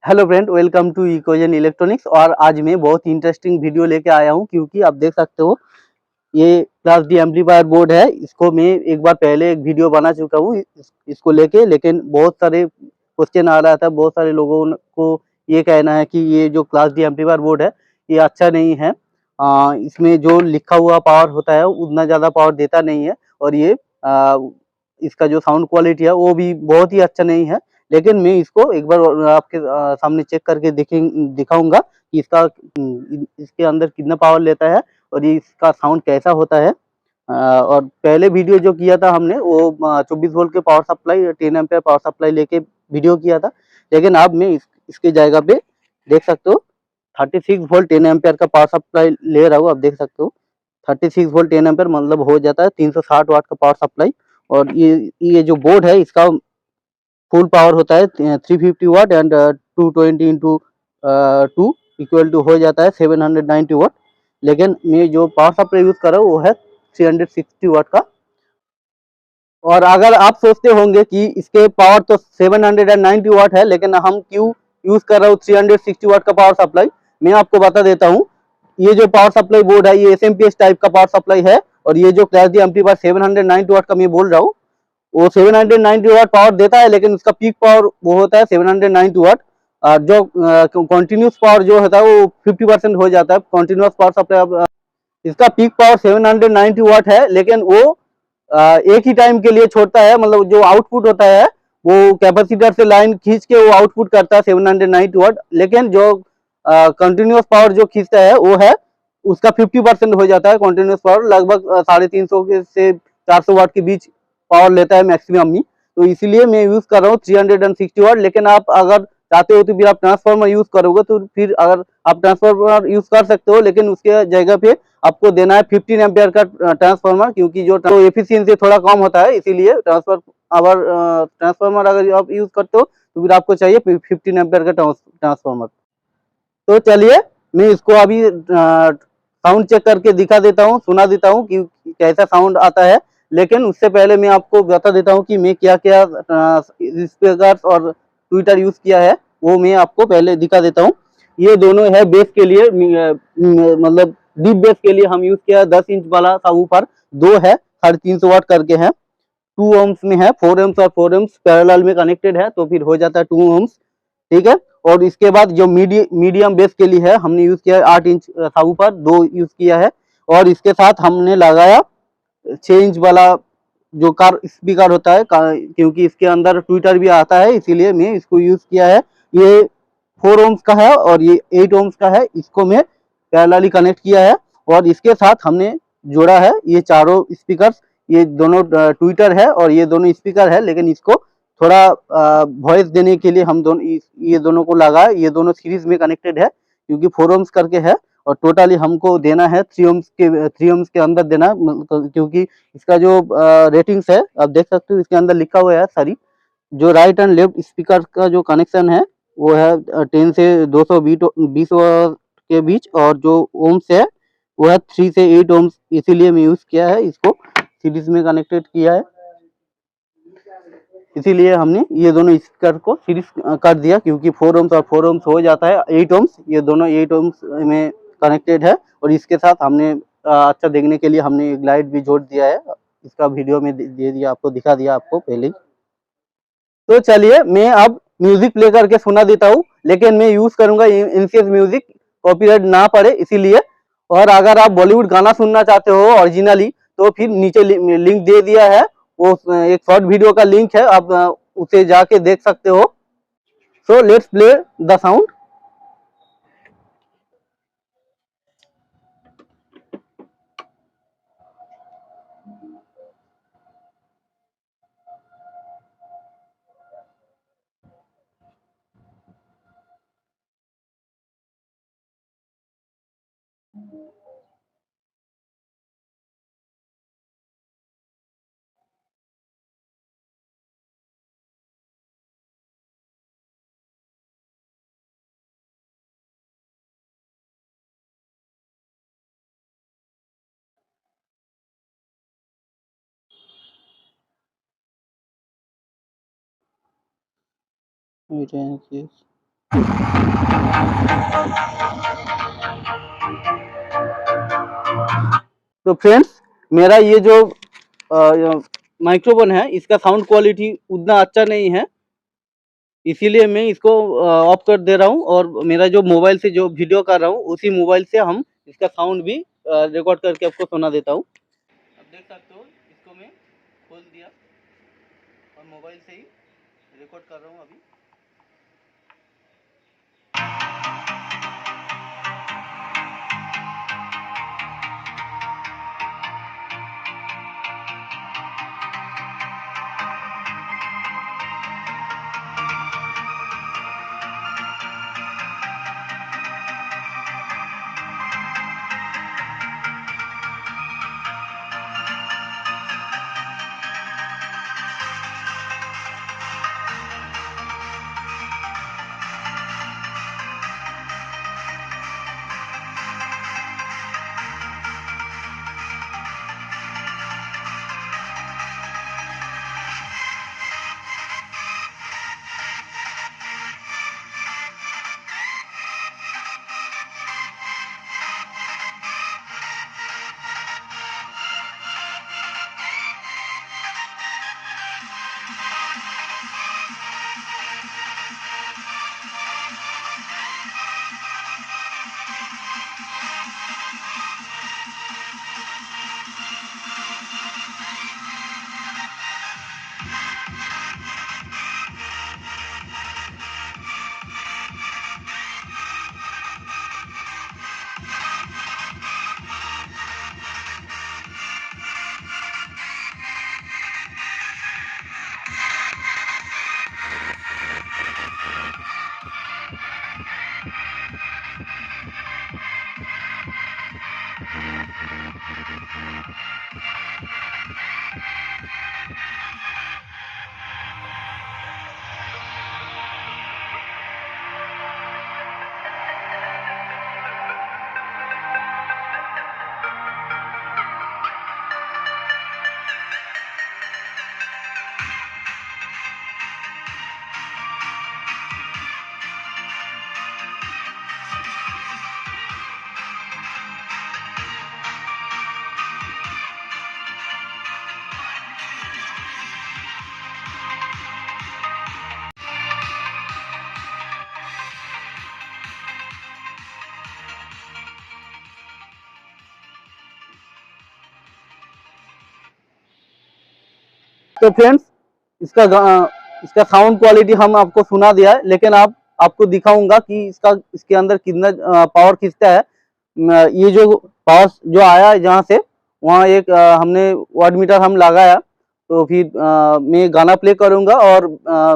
Hello friend, welcome to Ecogen electronics. और आज मैं बहुत ही इंटरेस्टिंग वीडियो लेके आया हूं, क्योंकि आप देख सकते हो ये क्लास डी एम्पलीफायर बोर्ड है। इसको मैं एक बार पहले एक वीडियो बना चुका हूं इसको लेके, लेकिन बहुत सारे क्वेश्चन आ रहा था। बहुत सारे लोगों को ये कहना है कि ये जो क्लास डी एम्पलीफायर बोर्ड है ये अच्छा नहीं है। इसमें जो लिखा हुआ पावर होता है उतना ज़्यादा पावर देता नहीं है, और ये इसका जो साउंड क्वालिटी है वो भी बहुत ही अच्छा नहीं है। लेकिन मैं इसको एक बार आपके सामने चेक करके दिखाऊंगा कि इसके अंदर कितना पावर लेता है और ये इसका साउंड कैसा होता है। और पहले वीडियो जो किया था हमने वो 24 वोल्ट के power supply 10 ampere power supply लेके वीडियो किया था। लेकिन अब मैं इसके जगह पे देख सकते हो 36 वोल्ट 10 एम्पियर का पावर सप्लाई ले रहा हूँ। आप देख सकते हो 36 वोल्ट 10 एम्पियर मतलब हो जाता है 360 वाट का पावर सप्लाई। और ये जो बोर्ड है इसका फुल पावर होता है 350 वाट, एंड 220 इंटू 2 इक्वल टू हो जाता है 790 वाट। लेकिन मैं जो पावर सप्लाई यूज कर रहा हूँ वो है 360 वाट का। और अगर आप सोचते होंगे कि इसके पावर तो 790 वाट है, लेकिन हम क्यों यूज कर रहा हूँ 360 वाट का पावर सप्लाई, मैं आपको बता देता हूँ। ये जो पावर सप्लाई बोर्ड है ये एसएमपीएस टाइप का पावर सप्लाई है। और ये जो क्लास डी एम्पलीफायर 790 वाट का मैं बोल रहा हूँ वो 790 वाट पावर देता है, लेकिन उसका पीक पावर वो होता है 790 वाट। जो कंटिन्यूस पावर जो होता है वो 50% हो जाता है कंटिन्यूस पावर सप्लाई। इसका पीक पावर 790 वाट है, लेकिन वो एक ही टाइम के लिए छोड़ता है। मतलब जो आउटपुट होता है वो कैपेसिटर से लाइन खींच के वो आउटपुट करता है 790 वाट। लेकिन जो कंटिन्यूस पावर जो खींचता है वो है उसका 50% हो जाता है। कंटिन्यूस पावर लगभग 350 से 400 वाट के बीच पावर लेता है मैक्सिमम ही। तो इसीलिए मैं यूज कर रहा हूँ 360 वाट। लेकिन आप अगर चाहते हो तो फिर आप ट्रांसफार्मर यूज करोगे तो फिर अगर आप ट्रांसफार्मर यूज कर सकते हो, लेकिन उसके जगह पे आपको देना है 15 एम्पियर का ट्रांसफार्मर, क्योंकि जो एफिशिएंसी थोड़ा कम होता है। इसीलिए ट्रांसफार्मर अगर आप यूज करते हो तो फिर आपको चाहिए 15 एम्पियर का ट्रांसफार्मर। तो चलिए मैं इसको अभी साउंड चेक करके दिखा देता हूँ, सुना देता हूँ कि कैसा साउंड आता है। लेकिन उससे पहले मैं आपको बता देता हूँ कि मैं क्या क्या स्पीकर्स और ट्विटर यूज किया है, वो मैं आपको पहले दिखा देता हूँ। ये दोनों है बेस के लिए, मतलब डीप बेस के लिए हम यूज किया 10 इंच वाला सबवूफर। दो है 350 वाट करके है, 2 ओम्स में है। 4 ओम्स और 4 ओम्स पैरेलल में कनेक्टेड है तो फिर हो जाता है 2 ओम्स। ठीक है। और इसके बाद जो मीडियम बेस के लिए है हमने यूज किया है 8 इंच सबवूफर, दो यूज किया है। और इसके साथ हमने लगाया 6 इंच वाला जो कार स्पीकर होता है, क्योंकि इसके अंदर ट्विटर भी आता है इसीलिए मैं इसको यूज किया है। ये 4 ओम्स का है और ये 8 ओम्स का है। इसको मैं पैरेलली कनेक्ट किया है। और इसके साथ हमने जोड़ा है ये चारों स्पीकर। ये दोनों ट्विटर है और ये दोनों स्पीकर है, लेकिन इसको थोड़ा वॉइस देने के लिए हम दोनों ये दोनों को लगाए। ये दोनों सीरीज में कनेक्टेड है क्योंकि 4 ओम्स करके है। और टोटली हमको देना है 3 ओम्स के अंदर देना, क्योंकि इसका जो रेटिंग्स है आप देख सकते हो इसके अंदर लिखा हुआ है सारी। जो राइट एंड लेफ्ट स्पीकर का जो कनेक्शन है वो है 10 से 220 के बीच, और जो ओम्स है वो है 3 से 8 ओम्स। इसीलिए मैं यूज किया है, इसको सीरीज में कनेक्टेड किया है। इसीलिए हमने ये दोनों स्पीकर को सीरीज कर दिया, क्योंकि 4 ओम्स और 4 ओम्स हो जाता है 8 ओम्स। ये दोनों 8 ओम्स में कनेक्टेड है। और इसके साथ हमने अच्छा देखने के लिए हमने एक लाइट भी जोड़ दिया है। इसका वीडियो में दे दिया, आपको दिखा दिया आपको पहले ही। तो चलिए मैं अब म्यूजिक प्ले करके सुना देता हूँ, लेकिन मैं यूज करूंगा इनकेस म्यूजिक कॉपीराइट ना पड़े इसीलिए। और अगर आप बॉलीवुड गाना सुनना चाहते हो ओरिजिनली तो फिर नीचे लिंक दे दिया है, वो एक शॉर्ट वीडियो का लिंक है, आप उसे जाके देख सकते हो। So let's play the sound. Yes. तो फ्रेंड्स, मेरा ये जो माइक्रोफोन है, इसका साउंड क्वालिटी उतना अच्छा नहीं है, इसीलिए मैं इसको ऑफ कर दे रहा हूँ और मेरा जो मोबाइल से जो वीडियो कर रहा हूँ, उसी मोबाइल से हम इसका साउंड भी रिकॉर्ड करके आपको सुना देता हूँ। आप देख सकते हो, इसको मैं खोल दिया और मोबाइल से ही रिकॉर्ड कर रहा हूँ अभी। तो फ्रेंड्स, इसका साउंड क्वालिटी हम आपको सुना दिया है, लेकिन आपको दिखाऊंगा कि इसके अंदर कितना पावर खींचता है। ये जो पावर जो आया है जहाँ से, वहाँ एक हमने वाट मीटर हम लगाया, तो फिर मैं गाना प्ले करूंगा और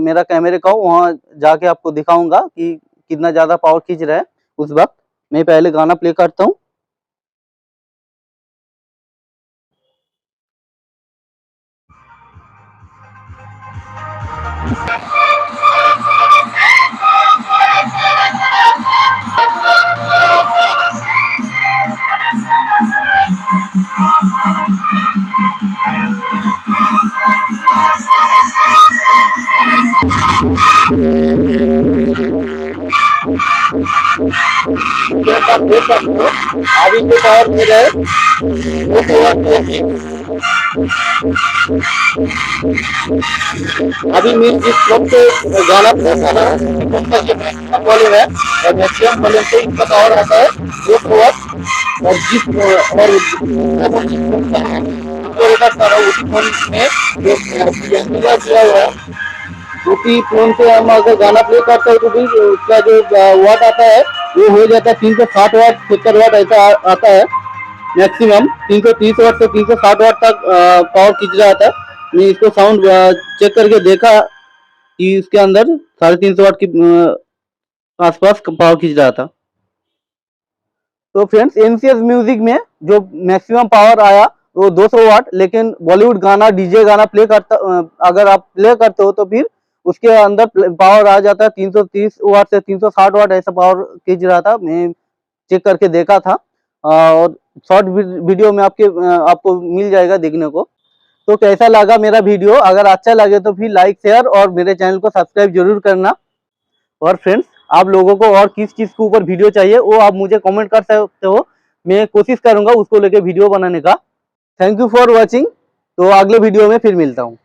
मेरा कैमरे का वहाँ जाके आपको दिखाऊंगा कि कितना ज़्यादा पावर खींच रहा है उस वक्त। मैं पहले गाना प्ले करता हूँ। अभी जो पावर मिल रहा है वो अभी मैं जिस वक्त गाना वॉल्यूम है और मैक्सिमम वॉल्यूम से इसका पावर आता है 200 और जिस और रिकॉर्ड कर रहा हूँ उसी फोन में जो दिया हुआ है, उसी फोन से हम अगर गाना प्ले करते हैं तो भी उसका जो वाट आता है वो हो जाता है 360 वाट 70 वाट ऐसा आता है। मैक्सिमम 330 वाट से 360 वाट तक पावर खींच रहा था। मैं इसको साउंड चेक करके देखा कि इसके अंदर 350 वाट की आसपास पावर खींच रहा था। तो फ्रेंड्स, एनसीएस म्यूजिक में जो मैक्सिमम पावर आया वो 200 वाट, लेकिन बॉलीवुड गाना डीजे गाना प्ले करता अगर आप प्ले करते हो तो फिर उसके अंदर पावर आ जाता है 330 वाट से 360 वाट ऐसा पावर खींच रहा था। मैं चेक करके देखा था और शॉर्ट वीडियो में आपको मिल जाएगा देखने को। तो कैसा लगा मेरा वीडियो? अगर अच्छा लगे तो फिर लाइक शेयर और मेरे चैनल को सब्सक्राइब जरूर करना। और फ्रेंड्स, आप लोगों को और किस चीज के ऊपर वीडियो चाहिए वो आप मुझे कमेंट कर सकते हो। मैं कोशिश करूंगा उसको लेके वीडियो बनाने का। Thank you for watching. तो अगले वीडियो में फिर मिलता हूँ।